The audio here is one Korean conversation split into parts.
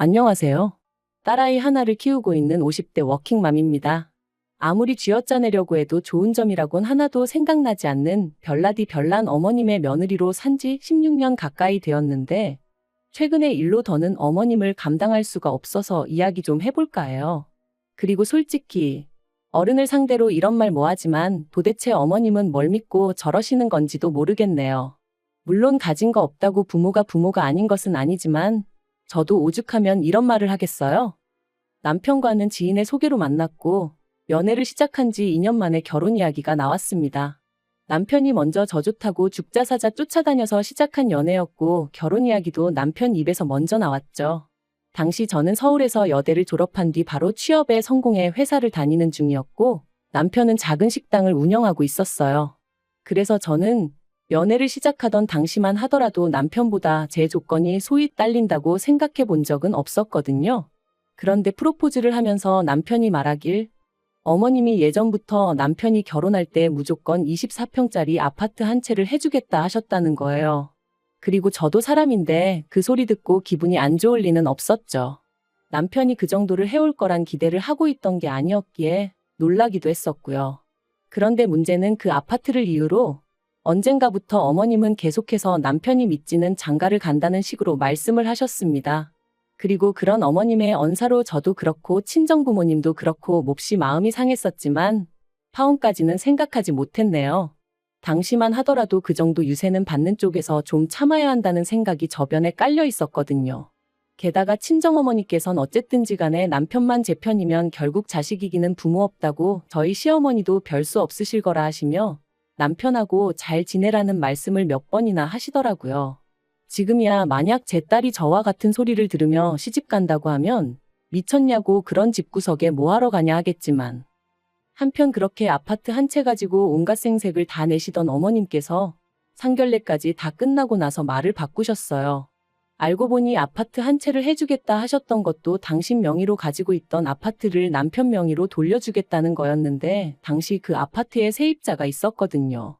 안녕하세요. 딸아이 하나를 키우고 있는 50대 워킹맘입니다. 아무리 쥐어짜내려고 해도 좋은 점이라곤 하나도 생각나지 않는 별나디 별난 어머님의 며느리로 산지 16년 가까이 되었는데, 최근에 일로 더는 어머님을 감당할 수가 없어서 이야기 좀 해볼까 해요. 그리고 솔직히 어른을 상대로 이런 말 뭐하지만 도대체 어머님은 뭘 믿고 저러시는 건지도 모르겠네요. 물론 가진 거 없다고 부모가 아닌 것은 아니지만 저도 오죽하면 이런 말을 하겠어요? 남편과는 지인의 소개로 만났고 연애를 시작한 지 2년 만에 결혼 이야기가 나왔습니다. 남편이 먼저 저 좋다고 죽자사자 쫓아다녀서 시작한 연애였고 결혼 이야기도 남편 입에서 먼저 나왔죠. 당시 저는 서울에서 여대를 졸업한 뒤 바로 취업에 성공해 회사를 다니는 중이었고 남편은 작은 식당을 운영하고 있었어요. 그래서 저는 연애를 시작하던 당시만 하더라도 남편보다 제 조건이 소위 딸린다고 생각해 본 적은 없었거든요. 그런데 프로포즈를 하면서 남편이 말하길 어머님이 예전부터 남편이 결혼할 때 무조건 24평짜리 아파트 한 채를 해주겠다 하셨다는 거예요. 그리고 저도 사람인데 그 소리 듣고 기분이 안 좋을 리는 없었죠. 남편이 그 정도를 해올 거란 기대를 하고 있던 게 아니었기에 놀라기도 했었고요. 그런데 문제는 그 아파트를 이유로 언젠가부터 어머님은 계속해서 남편이 믿지는 장가를 간다는 식으로 말씀을 하셨습니다. 그리고 그런 어머님의 언사로 저도 그렇고 친정부모님도 그렇고 몹시 마음이 상했었지만 파혼까지는 생각하지 못했네요. 당시만 하더라도 그 정도 유세는 받는 쪽에서 좀 참아야 한다는 생각이 저변에 깔려 있었거든요. 게다가 친정어머니께선 어쨌든지 간에 남편만 제 편이면 결국 자식 이기는 부모 없다고 저희 시어머니도 별 수 없으실 거라 하시며 남편하고 잘 지내라는 말씀을 몇 번이나 하시더라고요. 지금이야 만약 제 딸이 저와 같은 소리를 들으며 시집 간다고 하면 미쳤냐고 그런 집구석에 뭐하러 가냐 하겠지만 한편 그렇게 아파트 한 채 가지고 온갖 생색을 다 내시던 어머님께서 상견례까지 다 끝나고 나서 말을 바꾸셨어요. 알고 보니 아파트 한 채를 해주겠다 하셨던 것도 당신 명의로 가지고 있던 아파트를 남편 명의로 돌려주겠다는 거였는데 당시 그 아파트에 세입자가 있었거든요.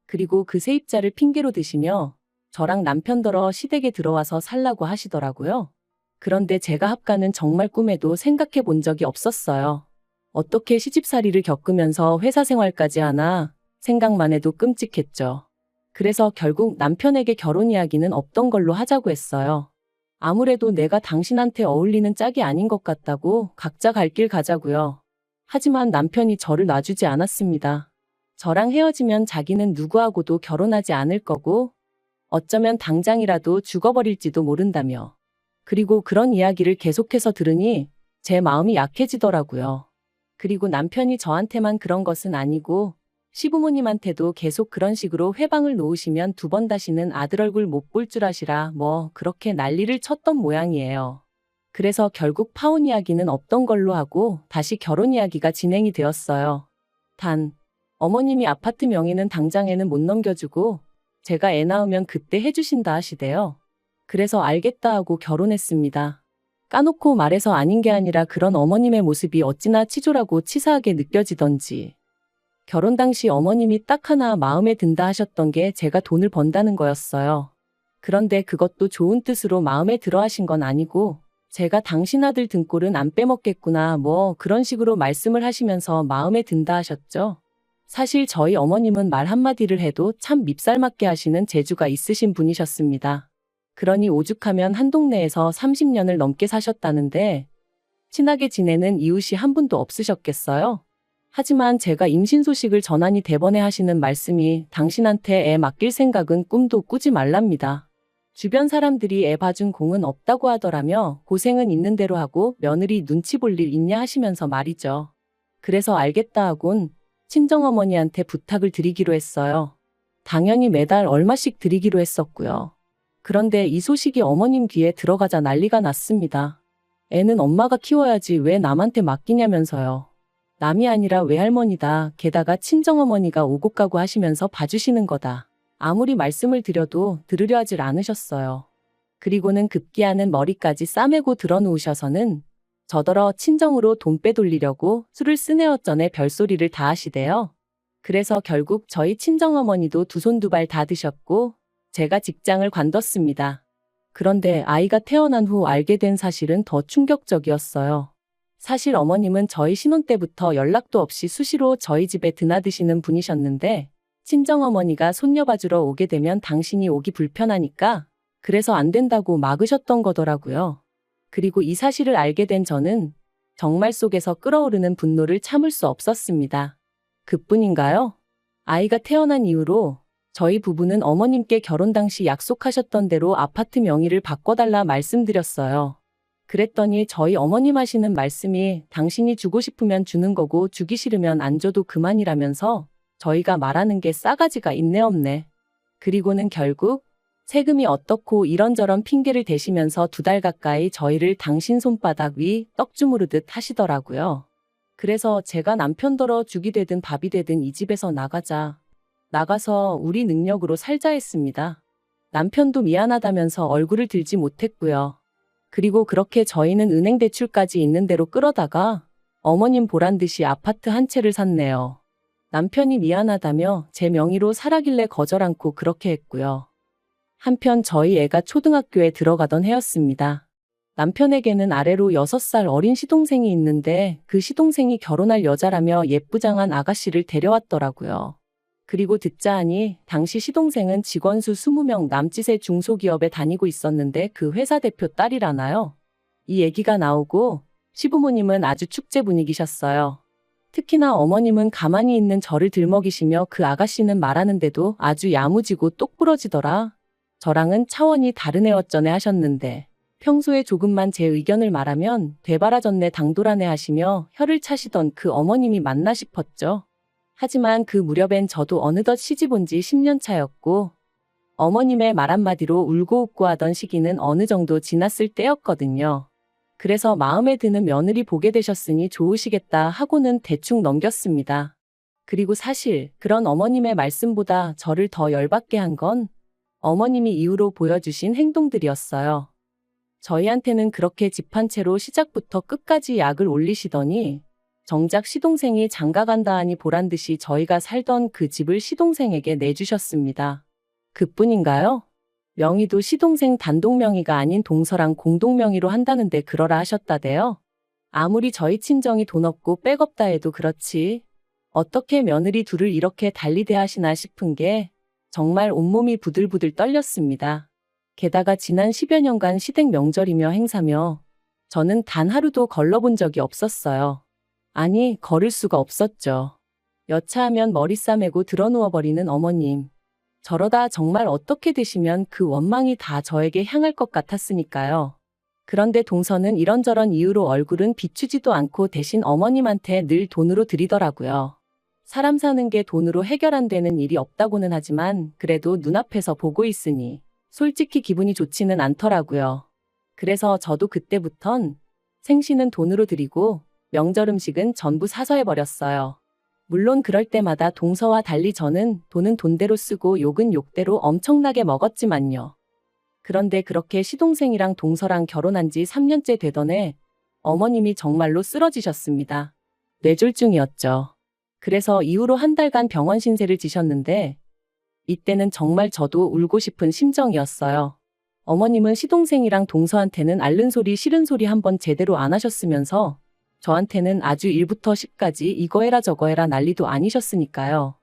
그리고 그 세입자를 핑계로 드시며 저랑 남편더러 시댁에 들어와서 살라고 하시더라고요. 그런데 제가 합가는 정말 꿈에도 생각해 본 적이 없었어요. 어떻게 시집살이를 겪으면서 회사 생활까지 하나 생각만 해도 끔찍했죠. 그래서 결국 남편에게 결혼 이야기는 없던 걸로 하자고 했어요. 아무래도 내가 당신한테 어울리는 짝이 아닌 것 같다고 각자 갈 길 가자고요. 하지만 남편이 저를 놔주지 않았습니다. 저랑 헤어지면 자기는 누구하고도 결혼하지 않을 거고 어쩌면 당장이라도 죽어버릴지도 모른다며. 그리고 그런 이야기를 계속해서 들으니 제 마음이 약해지더라고요. 그리고 남편이 저한테만 그런 것은 아니고 시부모님한테도 계속 그런 식으로 회방을 놓으시면 두 번 다시는 아들 얼굴 못 볼 줄 아시라 뭐 그렇게 난리를 쳤던 모양이에요. 그래서 결국 파혼 이야기는 없던 걸로 하고 다시 결혼 이야기가 진행이 되었어요. 단, 어머님이 아파트 명의는 당장에는 못 넘겨주고 제가 애 낳으면 그때 해주신다 하시대요. 그래서 알겠다 하고 결혼했습니다. 까놓고 말해서 아닌 게 아니라 그런 어머님의 모습이 어찌나 치졸하고 치사하게 느껴지던지. 결혼 당시 어머님이 딱 하나 마음에 든다 하셨던 게 제가 돈을 번다는 거였어요. 그런데 그것도 좋은 뜻으로 마음에 들어 하신 건 아니고 제가 당신 아들 등골은 안 빼먹겠구나 뭐 그런 식으로 말씀을 하시면서 마음에 든다 하셨죠. 사실 저희 어머님은 말 한마디를 해도 참 밉살맞게 하시는 재주가 있으신 분이셨습니다. 그러니 오죽하면 한 동네에서 30년을 넘게 사셨다는데 친하게 지내는 이웃이 한 분도 없으셨겠어요? 하지만 제가 임신 소식을 전하니 대번에 하시는 말씀이 당신한테 애 맡길 생각은 꿈도 꾸지 말랍니다. 주변 사람들이 애 봐준 공은 없다고 하더라며 고생은 있는 대로 하고 며느리 눈치 볼 일 있냐 하시면서 말이죠. 그래서 알겠다 하곤 친정어머니한테 부탁을 드리기로 했어요. 당연히 매달 얼마씩 드리기로 했었고요. 그런데 이 소식이 어머님 귀에 들어가자 난리가 났습니다. 애는 엄마가 키워야지 왜 남한테 맡기냐면서요. 남이 아니라 외할머니다. 게다가 친정어머니가 오고 가고 하시면서 봐주시는 거다. 아무리 말씀을 드려도 들으려 하질 않으셨어요. 그리고는 급기야는 머리까지 싸매고 들어누우셔서는 저더러 친정으로 돈 빼돌리려고 술을 쓰네어쩌네 별소리를 다 하시대요. 그래서 결국 저희 친정어머니도 두 손 두 발 다 드셨고 제가 직장을 관뒀습니다. 그런데 아이가 태어난 후 알게 된 사실은 더 충격적이었어요. 사실 어머님은 저희 신혼 때부터 연락도 없이 수시로 저희 집에 드나드시는 분이셨는데 친정어머니가 손녀 봐주러 오게 되면 당신이 오기 불편하니까 그래서 안 된다고 막으셨던 거더라고요. 그리고 이 사실을 알게 된 저는 정말 속에서 끓어오르는 분노를 참을 수 없었습니다. 그뿐인가요? 아이가 태어난 이후로 저희 부부는 어머님께 결혼 당시 약속하셨던 대로 아파트 명의를 바꿔달라 말씀드렸어요. 그랬더니 저희 어머님 하시는 말씀이 당신이 주고 싶으면 주는 거고 주기 싫으면 안 줘도 그만이라면서 저희가 말하는 게 싸가지가 있네 없네. 그리고는 결국 세금이 어떻고 이런저런 핑계를 대시면서 2달 가까이 저희를 당신 손바닥 위 떡 주무르듯 하시더라고요. 그래서 제가 남편더러 죽이 되든 밥이 되든 이 집에서 나가자. 나가서 우리 능력으로 살자 했습니다. 남편도 미안하다면서 얼굴을 들지 못했고요. 그리고 그렇게 저희는 은행 대출까지 있는 대로 끌어다가 어머님 보란 듯이 아파트 한 채를 샀네요. 남편이 미안하다며 제 명의로 사라길래 거절 않고 그렇게 했고요. 한편 저희 애가 초등학교에 들어가던 해였습니다. 남편에게는 아래로 6살 어린 시동생이 있는데 그 시동생이 결혼할 여자라며 예쁘장한 아가씨를 데려왔더라고요. 그리고 듣자 하니 당시 시동생은 직원 수 20명 남짓의 중소기업에 다니고 있었는데 그 회사 대표 딸이라나요? 이 얘기가 나오고 시부모님은 아주 축제 분위기셨어요. 특히나 어머님은 가만히 있는 저를 들먹이시며 그 아가씨는 말하는데도 아주 야무지고 똑부러지더라. 저랑은 차원이 다른 애어쩌네 하셨는데 평소에 조금만 제 의견을 말하면 되바라졌네 당돌하네 하시며 혀를 차시던 그 어머님이 맞나 싶었죠. 하지만 그 무렵엔 저도 어느덧 시집 온 지 10년 차였고 어머님의 말 한마디로 울고 웃고 하던 시기는 어느 정도 지났을 때였거든요. 그래서 마음에 드는 며느리 보게 되셨으니 좋으시겠다 하고는 대충 넘겼습니다. 그리고 사실 그런 어머님의 말씀보다 저를 더 열받게 한 건 어머님이 이후로 보여주신 행동들이었어요. 저희한테는 그렇게 집 한 채로 시작부터 끝까지 약을 올리시더니 정작 시동생이 장가간다 하니 보란듯이 저희가 살던 그 집을 시동생에게 내주셨습니다. 그뿐인가요? 명의도 시동생 단독 명의가 아닌 동서랑 공동 명의로 한다는데 그러라 하셨다대요. 아무리 저희 친정이 돈 없고 백 없다 해도 그렇지 어떻게 며느리 둘을 이렇게 달리 대하시나 싶은 게 정말 온몸이 부들부들 떨렸습니다. 게다가 지난 10여 년간 시댁 명절이며 행사며 저는 단 하루도 걸러본 적이 없었어요. 아니, 걸을 수가 없었죠. 여차하면 머리 싸매고 드러누워버리는 어머님. 저러다 정말 어떻게 되시면 그 원망이 다 저에게 향할 것 같았으니까요. 그런데 동서는 이런저런 이유로 얼굴은 비추지도 않고 대신 어머님한테 늘 돈으로 드리더라고요. 사람 사는 게 돈으로 해결 안 되는 일이 없다고는 하지만 그래도 눈앞에서 보고 있으니 솔직히 기분이 좋지는 않더라고요. 그래서 저도 그때부턴 생신은 돈으로 드리고 명절 음식은 전부 사서 해버렸어요. 물론 그럴 때마다 동서와 달리 저는 돈은 돈대로 쓰고 욕은 욕대로 엄청나게 먹었지만요. 그런데 그렇게 시동생이랑 동서랑 결혼한 지 3년째 되던 해 어머님이 정말로 쓰러지셨습니다. 뇌졸중이었죠. 그래서 이후로 한 달간 병원 신세를 지셨는데 이때는 정말 저도 울고 싶은 심정이었어요. 어머님은 시동생이랑 동서한테는 앓는 소리 싫은 소리 한번 제대로 안 하셨으면서 저한테는 아주 1부터 10까지 이거 해라 저거 해라 난리도 아니셨으니까요.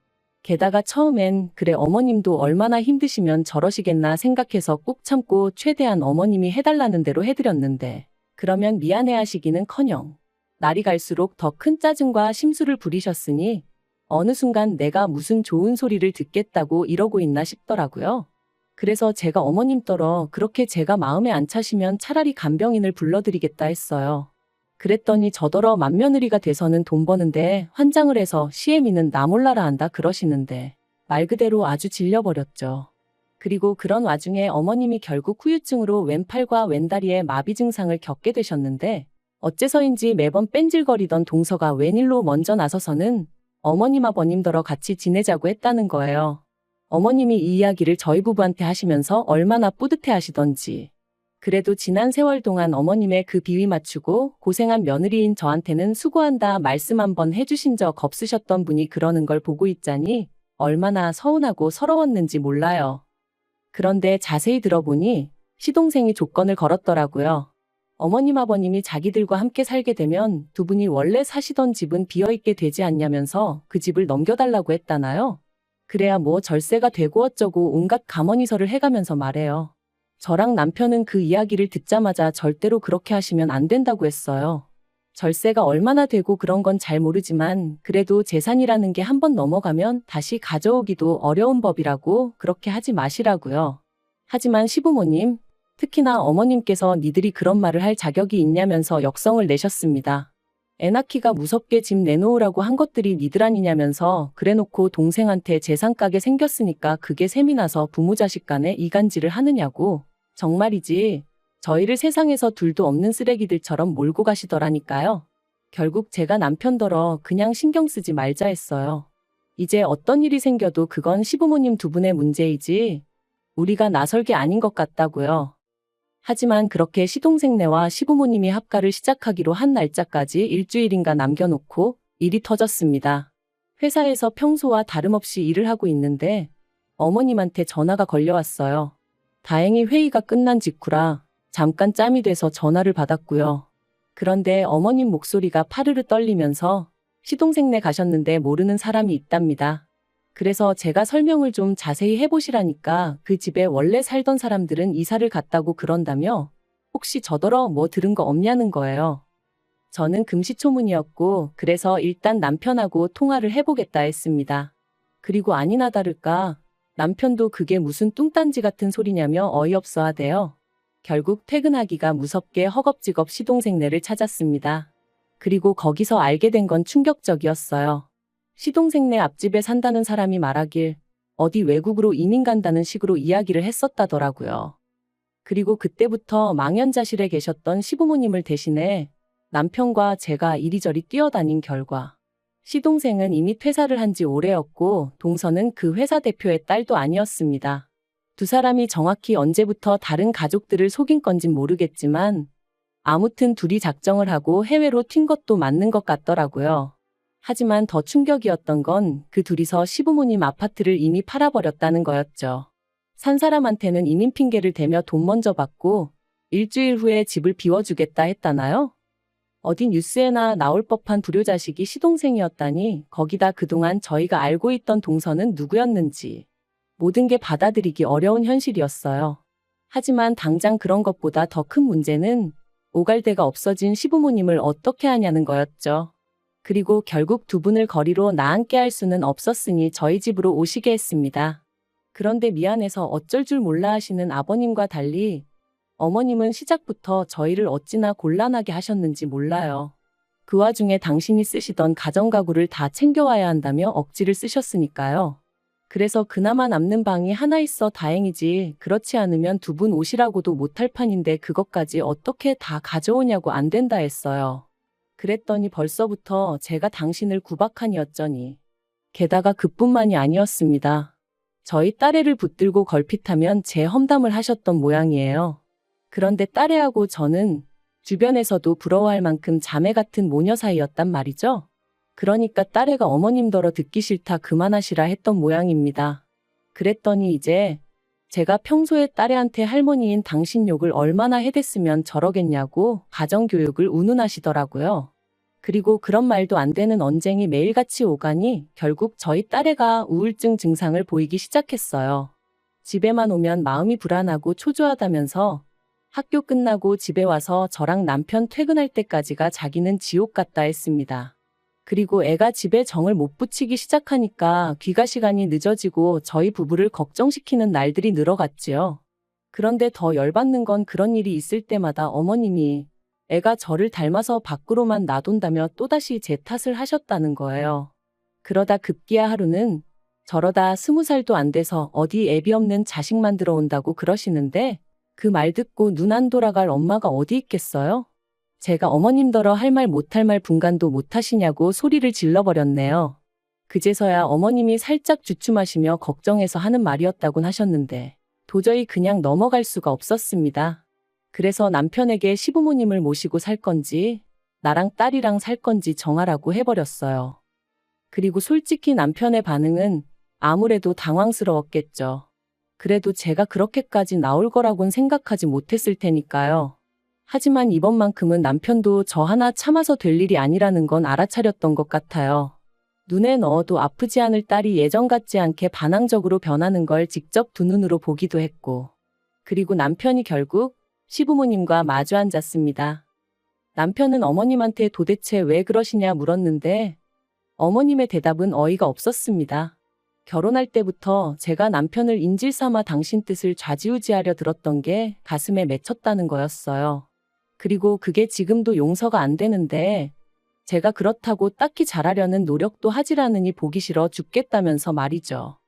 게다가 처음엔 그래 어머님도 얼마나 힘드시면 저러시겠나 생각해서 꾹 참고 최대한 어머님이 해달라는 대로 해드렸는데 그러면 미안해하시기는커녕 날이 갈수록 더 큰 짜증과 심술을 부리셨으니 어느 순간 내가 무슨 좋은 소리를 듣겠다고 이러고 있나 싶더라고요. 그래서 제가 어머님더러 그렇게 제가 마음에 안 차시면 차라리 간병인을 불러드리겠다 했어요. 그랬더니 저더러 맏며느리가 돼서는 돈 버는데 환장을 해서 시애미는 나 몰라라 한다 그러시는데 말 그대로 아주 질려버렸죠. 그리고 그런 와중에 어머님이 결국 후유증으로 왼팔과 왼다리에 마비 증상을 겪게 되셨는데 어째서인지 매번 뺀질거리던 동서가 웬일로 먼저 나서서는 어머님 아버님더러 같이 지내자고 했다는 거예요. 어머님이 이 이야기를 저희 부부한테 하시면서 얼마나 뿌듯해 하시던지. 그래도 지난 세월 동안 어머님의 그 비위 맞추고 고생한 며느리인 저한테는 수고한다 말씀 한번 해주신 적 없으셨던 분이 그러는 걸 보고 있자니 얼마나 서운하고 서러웠는지 몰라요. 그런데 자세히 들어보니 시동생이 조건을 걸었더라고요. 어머님 아버님이 자기들과 함께 살게 되면 두 분이 원래 사시던 집은 비어있게 되지 않냐면서 그 집을 넘겨달라고 했다나요? 그래야 뭐 절세가 되고 어쩌고 온갖 가머니설을 해가면서 말해요. 저랑 남편은 그 이야기를 듣자마자 절대로 그렇게 하시면 안 된다고 했어요. 절세가 얼마나 되고 그런 건 잘 모르지만 그래도 재산이라는 게 한번 넘어가면 다시 가져오기도 어려운 법이라고 그렇게 하지 마시라고요. 하지만 시부모님, 특히나 어머님께서 니들이 그런 말을 할 자격이 있냐면서 역성을 내셨습니다. 애 낳기가 무섭게 집 내놓으라고 한 것들이 니들 아니냐면서 그래놓고 동생한테 재산 까게 생겼으니까 그게 셈이 나서 부모 자식 간에 이간질을 하느냐고. 정말이지. 저희를 세상에서 둘도 없는 쓰레기들처럼 몰고 가시더라니까요. 결국 제가 남편더러 그냥 신경 쓰지 말자 했어요. 이제 어떤 일이 생겨도 그건 시부모님 두 분의 문제이지 우리가 나설 게 아닌 것 같다고요. 하지만 그렇게 시동생네와 시부모님이 합가를 시작하기로 한 날짜까지 일주일인가 남겨놓고 일이 터졌습니다. 회사에서 평소와 다름없이 일을 하고 있는데 어머님한테 전화가 걸려왔어요. 다행히 회의가 끝난 직후라 잠깐 짬이 돼서 전화를 받았고요. 그런데 어머님 목소리가 파르르 떨리면서 시동생네 가셨는데 모르는 사람이 있답니다. 그래서 제가 설명을 좀 자세히 해보시라니까 그 집에 원래 살던 사람들은 이사를 갔다고 그런다며 혹시 저더러 뭐 들은 거 없냐는 거예요. 저는 금시초문이었고 그래서 일단 남편하고 통화를 해보겠다 했습니다. 그리고 아니나 다를까 남편도 그게 무슨 뚱딴지 같은 소리냐며 어이없어 하대요. 결국 퇴근하기가 무섭게 허겁지겁 시동생네를 찾았습니다. 그리고 거기서 알게 된 건 충격적이었어요. 시동생네 앞집에 산다는 사람이 말하길 어디 외국으로 이민 간다는 식으로 이야기를 했었다더라고요. 그리고 그때부터 망연자실에 계셨던 시부모님을 대신해 남편과 제가 이리저리 뛰어다닌 결과 시동생은 이미 퇴사를 한 지 오래였고 동서는 그 회사 대표의 딸도 아니었습니다. 두 사람이 정확히 언제부터 다른 가족들을 속인 건진 모르겠지만 아무튼 둘이 작정을 하고 해외로 튄 것도 맞는 것 같더라고요. 하지만 더 충격이었던 건 그 둘이서 시부모님 아파트를 이미 팔아버렸다는 거였죠. 산 사람한테는 이민 핑계를 대며 돈 먼저 받고 일주일 후에 집을 비워주겠다 했다나요? 어디 뉴스에나 나올 법한 불효자식이 시동생이었다니 거기다 그동안 저희가 알고 있던 동서는 누구였는지 모든 게 받아들이기 어려운 현실이었어요. 하지만 당장 그런 것보다 더 큰 문제는 오갈데가 없어진 시부모님을 어떻게 하냐는 거였죠. 그리고 결국 두 분을 거리로 나앉게 할 수는 없었으니 저희 집으로 오시게 했습니다. 그런데 미안해서 어쩔 줄 몰라 하시는 아버님과 달리 어머님은 시작부터 저희를 어찌나 곤란하게 하셨는지 몰라요. 그 와중에 당신이 쓰시던 가정가구를 다 챙겨와야 한다며 억지를 쓰셨으니까요. 그래서 그나마 남는 방이 하나 있어 다행이지 그렇지 않으면 두 분 오시라고도 못할 판인데 그것까지 어떻게 다 가져오냐고 안 된다 했어요. 그랬더니 벌써부터 제가 당신을 구박하니 어쩌니. 게다가 그뿐만이 아니었습니다. 저희 딸애를 붙들고 걸핏하면 제 험담을 하셨던 모양이에요. 그런데 딸애하고 저는 주변에서도 부러워할 만큼 자매 같은 모녀 사이였단 말이죠. 그러니까 딸애가 어머님더러 듣기 싫다 그만하시라 했던 모양입니다. 그랬더니 이제 제가 평소에 딸애한테 할머니인 당신 욕을 얼마나 해댔으면 저러겠냐고 가정교육을 운운하시더라고요. 그리고 그런 말도 안 되는 언쟁이 매일같이 오가니 결국 저희 딸애가 우울증 증상을 보이기 시작했어요. 집에만 오면 마음이 불안하고 초조하다면서 학교 끝나고 집에 와서 저랑 남편 퇴근할 때까지가 자기는 지옥 같다 했습니다. 그리고 애가 집에 정을 못 붙이기 시작하니까 귀가 시간이 늦어지고 저희 부부를 걱정시키는 날들이 늘어갔지요. 그런데 더 열받는 건 그런 일이 있을 때마다 어머님이 애가 저를 닮아서 밖으로만 나돈다며 또다시 제 탓을 하셨다는 거예요. 그러다 급기야 하루는 저러다 20살도 안 돼서 어디 애비 없는 자식만 들어온다고 그러시는데 그 말 듣고 눈 안 돌아갈 엄마가 어디 있겠어요? 제가 어머님더러 할 말 못할 말 분간도 못하시냐고 소리를 질러버렸네요. 그제서야 어머님이 살짝 주춤하시며 걱정해서 하는 말이었다곤 하셨는데 도저히 그냥 넘어갈 수가 없었습니다. 그래서 남편에게 시부모님을 모시고 살 건지 나랑 딸이랑 살 건지 정하라고 해버렸어요. 그리고 솔직히 남편의 반응은 아무래도 당황스러웠겠죠. 그래도 제가 그렇게까지 나올 거라곤 생각하지 못했을 테니까요. 하지만 이번만큼은 남편도 저 하나 참아서 될 일이 아니라는 건 알아차렸던 것 같아요. 눈에 넣어도 아프지 않을 딸이 예전 같지 않게 반항적으로 변하는 걸 직접 두 눈으로 보기도 했고. 그리고 남편이 결국 시부모님과 마주 앉았습니다. 남편은 어머님한테 도대체 왜 그러시냐 물었는데 어머님의 대답은 어이가 없었습니다. 결혼할 때부터 제가 남편을 인질 삼아 당신 뜻을 좌지우지하려 들었던 게 가슴에 맺혔다는 거였어요. 그리고 그게 지금도 용서가 안 되는데 제가 그렇다고 딱히 잘하려는 노력도 하질 않으니 보기 싫어 죽겠다면서 말이죠.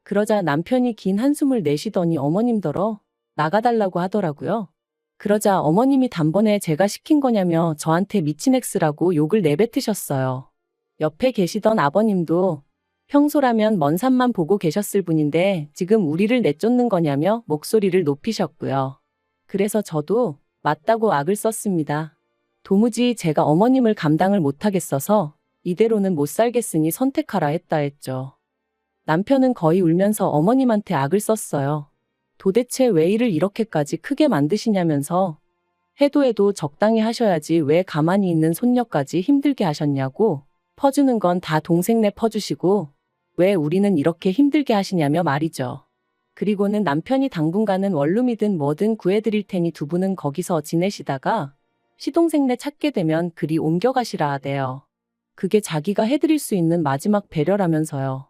그러자 남편이 긴 한숨을 내쉬더니 어머님더러 나가달라고 하더라고요. 그러자 어머님이 단번에 제가 시킨 거냐며 저한테 미친 X라고 욕을 내뱉으셨어요. 옆에 계시던 아버님도 평소라면 먼 산만 보고 계셨을 분인데 지금 우리를 내쫓는 거냐며 목소리를 높이셨고요. 그래서 저도 맞다고 악을 썼습니다. 도무지 제가 어머님을 감당을 못하겠어서 이대로는 못 살겠으니 선택하라 했죠. 남편은 거의 울면서 어머님한테 악을 썼어요. 도대체 왜 일을 이렇게까지 크게 만드시냐면서 해도 적당히 하셔야지 왜 가만히 있는 손녀까지 힘들게 하셨냐고 퍼주는 건 다 동생네 퍼주시고 왜 우리는 이렇게 힘들게 하시냐며 말이죠. 그리고는 남편이 당분간은 원룸이든 뭐든 구해드릴 테니 두 분은 거기서 지내시다가 시동생네 찾게 되면 그리 옮겨가시라 하대요. 그게 자기가 해드릴 수 있는 마지막 배려라면서요.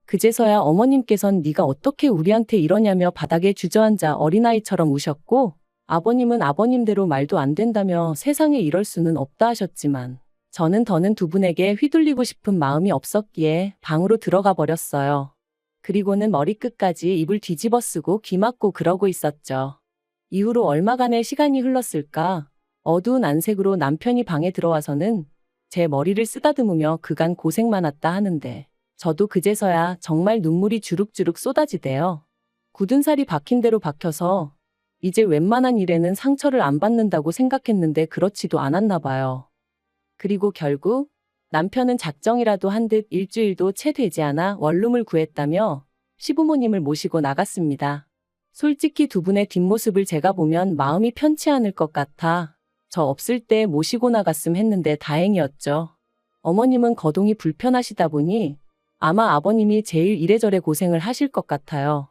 그제서야 어머님께선 네가 어떻게 우리한테 이러냐며 바닥에 주저앉아 어린아이처럼 우셨고 아버님은 아버님대로 말도 안 된다며 세상에 이럴 수는 없다 하셨지만 저는 더는 두 분에게 휘둘리고 싶은 마음이 없었기에 방으로 들어가 버렸어요. 그리고는 머리끝까지 이불 뒤집어 쓰고 귀 막고 그러고 있었죠. 이후로 얼마간의 시간이 흘렀을까? 어두운 안색으로 남편이 방에 들어와서는 제 머리를 쓰다듬으며 그간 고생 많았다 하는데 저도 그제서야 정말 눈물이 주룩주룩 쏟아지대요. 굳은 살이 박힌 대로 박혀서 이제 웬만한 일에는 상처를 안 받는다고 생각했는데 그렇지도 않았나 봐요. 그리고 결국 남편은 작정이라도 한 듯 일주일도 채 되지 않아 원룸을 구했다며 시부모님을 모시고 나갔습니다. 솔직히 두 분의 뒷모습을 제가 보면 마음이 편치 않을 것 같아 저 없을 때 모시고 나갔음 했는데 다행이었죠. 어머님은 거동이 불편하시다 보니 아마 아버님이 제일 이래저래 고생을 하실 것 같아요.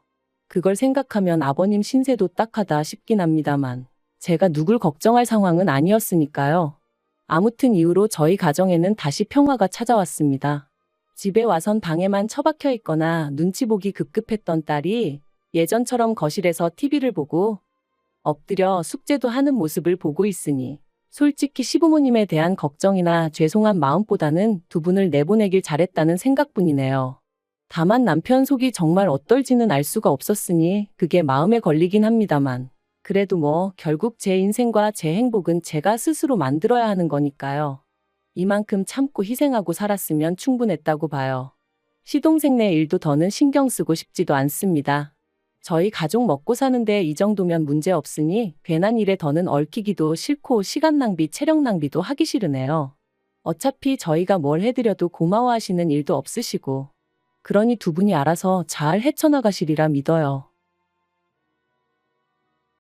그걸 생각하면 아버님 신세도 딱하다 싶긴 합니다만 제가 누굴 걱정할 상황은 아니었으니까요. 아무튼 이후로 저희 가정에는 다시 평화가 찾아왔습니다. 집에 와선 방에만 처박혀 있거나 눈치 보기 급급했던 딸이 예전처럼 거실에서 TV를 보고 엎드려 숙제도 하는 모습을 보고 있으니 솔직히 시부모님에 대한 걱정이나 죄송한 마음보다는 두 분을 내보내길 잘했다는 생각뿐이네요. 다만 남편 속이 정말 어떨지는 알 수가 없었으니 그게 마음에 걸리긴 합니다만 그래도 뭐 결국 제 인생과 제 행복은 제가 스스로 만들어야 하는 거니까요. 이만큼 참고 희생하고 살았으면 충분했다고 봐요. 시동생네 일도 더는 신경 쓰고 싶지도 않습니다. 저희 가족 먹고 사는데 이 정도면 문제 없으니 괜한 일에 더는 얽히기도 싫고 시간 낭비, 체력 낭비도 하기 싫으네요. 어차피 저희가 뭘 해드려도 고마워하시는 일도 없으시고 그러니 두 분이 알아서 잘 헤쳐나가시리라 믿어요.